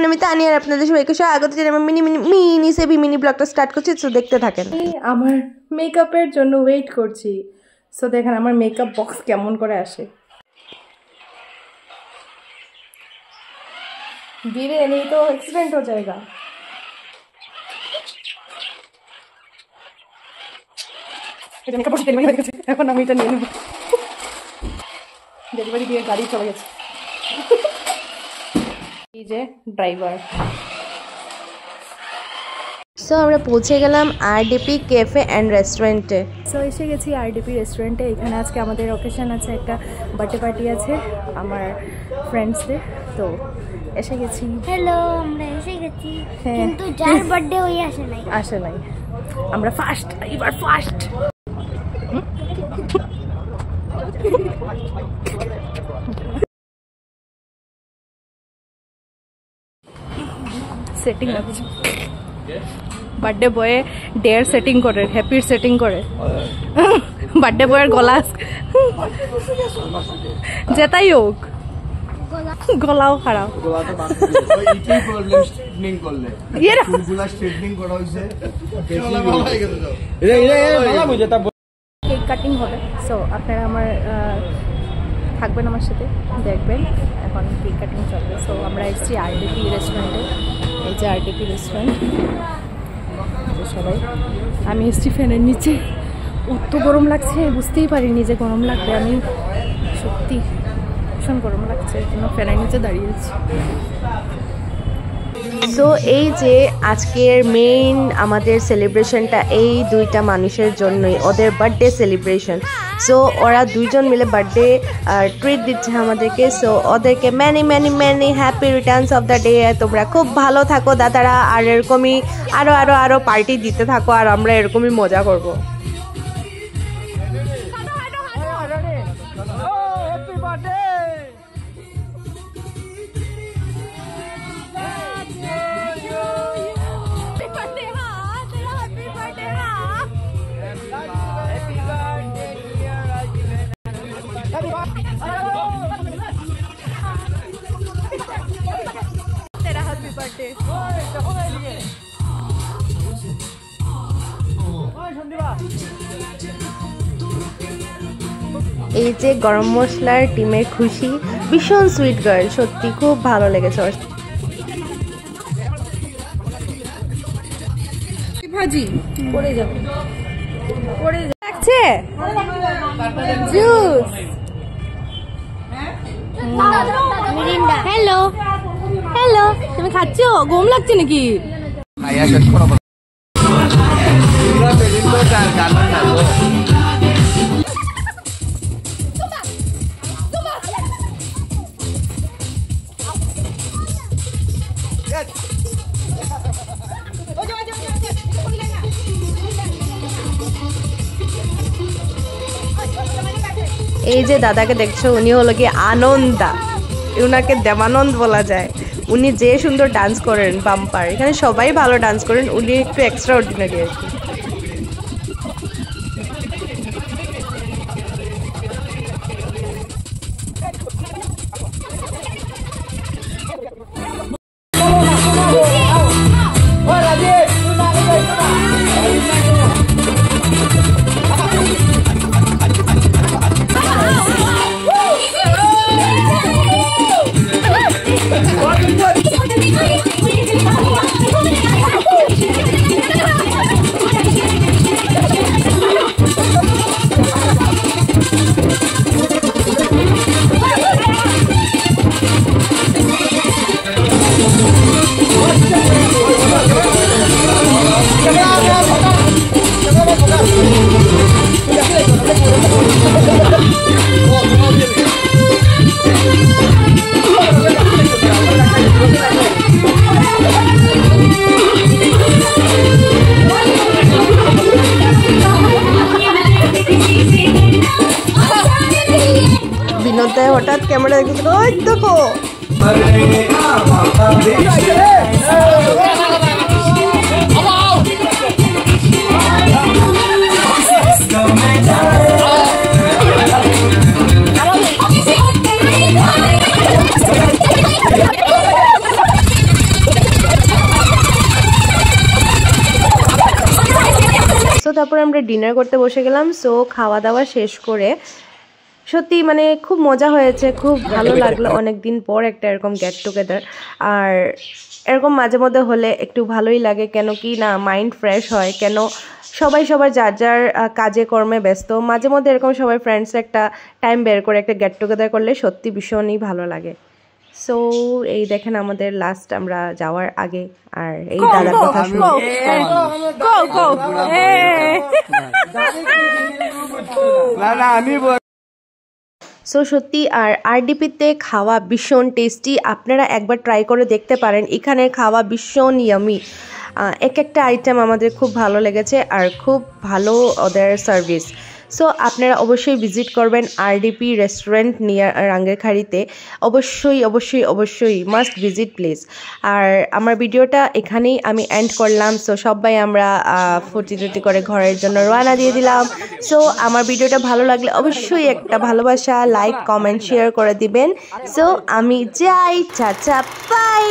Everyone, আমি তানি আর আপনাদের সবাইকে স্বাগত জানাই আমার মিনি ব্লগটা স্টার্ট করছি। সো দেখতে থাকেন। আমার মেকআপের জন্য ওয়েট করছি। সো দেখেন আমার মেকআপ বক্স কেমন করে আসে। धीरे नहीं तो एक्सीडेंट हो जाएगा। এখন আমি এটা নিয়ে নেব। ডেলিভারি দিয়ে গাড়ি চলে গেছে। এই যে ড্রাইভার। সো আমরা পৌঁছে গেলাম আরডিপি ক্যাফে অ্যান্ড রেস্টুরেন্টে। সো এসে গেছি আরডিপি রেস্টুরেন্টে। এখানে আজকে আমাদের অকেশন আছে, একটা বার্থডে পার্টি আছে আমার ফ্রেন্ডসদের। তো এসে গেছি। হ্যালো, আমরা এসে গেছি, কিন্তু যার বার্থডে ওই আসে নাই। আমরা ফার্স্ট, এবার ফার্স্ট। সেটিং আছে, বার্থডে বয়ে ডেয়ার সেটিং করে, হ্যাপির সেটিং করে। বার্থডে বয়ের গলা যেটাই হোক, গলাও খারাপ। কেক কাটিং হবে। সো আপনারা আমার থাকবেন, আমার সাথে দেখবেন। এখন কেক কাটিং চলবে। সো আমরা এসেছি আরডিপি রেস্টুরেন্টে। এই যে আরডিপি রেস্টুরেন্ট। সবাই, আমি এসেছি ফ্যানের নিচে। অত গরম লাগছে, বুঝতেই পারিনি যে গরম লাগবে। আমি সত্যি ভীষণ গরম লাগছে, এই জন্য ফ্যানের নিচে দাঁড়িয়েছি। সো এই যে আজকের মেইন আমাদের সেলিব্রেশনটা এই দুইটা মানুষের জন্যই, ওদের বার্থডে সেলিব্রেশন। সো ওরা দুইজন মিলে বার্থডে ট্রিট দিচ্ছে আমাদেরকে। সো ওদেরকে many happy returns of the day. তোমরা খুব ভালো থাকো দাদারা, আর এরকমই আরও পার্টি দিতে থাকো, আর আমরা এরকমই মজা করবো। এই যে গরম মশলার টিমের খুশি, ভীষণ সুইট গার্ল, সত্যি খুব ভালো লেগেছে। ভাজি পড়ে যাবে, পড়ে যাচ্ছে। জুস, হ্যালো হ্যালো, তুমি খাচ্ছো? গরম লাগছে নাকি? এই যে দাদাকে দেখছো, উনি হলো কি আনন্দা, উনাকে দেবানন্দ বলা যায়। উনি যে সুন্দর ডান্স করেন, বাম্পার। এখানে সবাই ভালো ডান্স করেন, উনি একটু এক্সট্রা অর্ডিনারি আর কি। বিনোদে হঠাৎ ক্যামেরা দেখছিল, ওই দেখো। করে আমরা ডিনার করতে বসে গেলাম। সো খাওয়া দাওয়া শেষ করে সত্যি মানে খুব মজা হয়েছে, খুব ভালো লাগলো, অনেক দিন পর একটা এরকম গেট টুগেদার। আর এরকম মাঝে মধ্যে হলে একটু ভালোই লাগে, কেন কি না মাইন্ড ফ্রেশ হয়, কেন সবাই সবার যার যার কাজে কর্মে ব্যস্ত, মাঝে মধ্যে এরকম সবাই ফ্রেন্ডস একটা টাইম বের করে একটা গেট টুগেদার করলে সত্যি ভীষণই ভালো লাগে। সো এই দেখেন আমাদের লাস্ট আমরা যাওয়ার আগে, আর এই দাদার কথা সো সত্যি। আর আরডিপিতে খাওয়া ভীষণ টেস্টি, আপনারা একবার ট্রাই করে দেখতে পারেন। এখানে খাওয়া ভীষণ ইয়ামি, এক একটা আইটেম আমাদের খুব ভালো লেগেছে আর খুব ভালো ওদের সার্ভিস। সো আপনারা অবশ্যই ভিজিট করবেন আরডিপি রেস্টুরেন্ট নিয়ার রাঙ্গেরখাড়িতে, অবশ্যই অবশ্যই অবশ্যই মাস্ট ভিজিট প্লিজ। আর আমার ভিডিওটা এখানেই আমি এন্ড করলাম। সো সবাই আমরা ফুটি করে ঘরের জন্য রওনা দিয়ে দিলাম। সো আমার ভিডিওটা ভালো লাগলে অবশ্যই একটা ভালোবাসা, লাইক, কমেন্ট, শেয়ার করে দিবেন। সো আমি যাই, চাচা, বাই।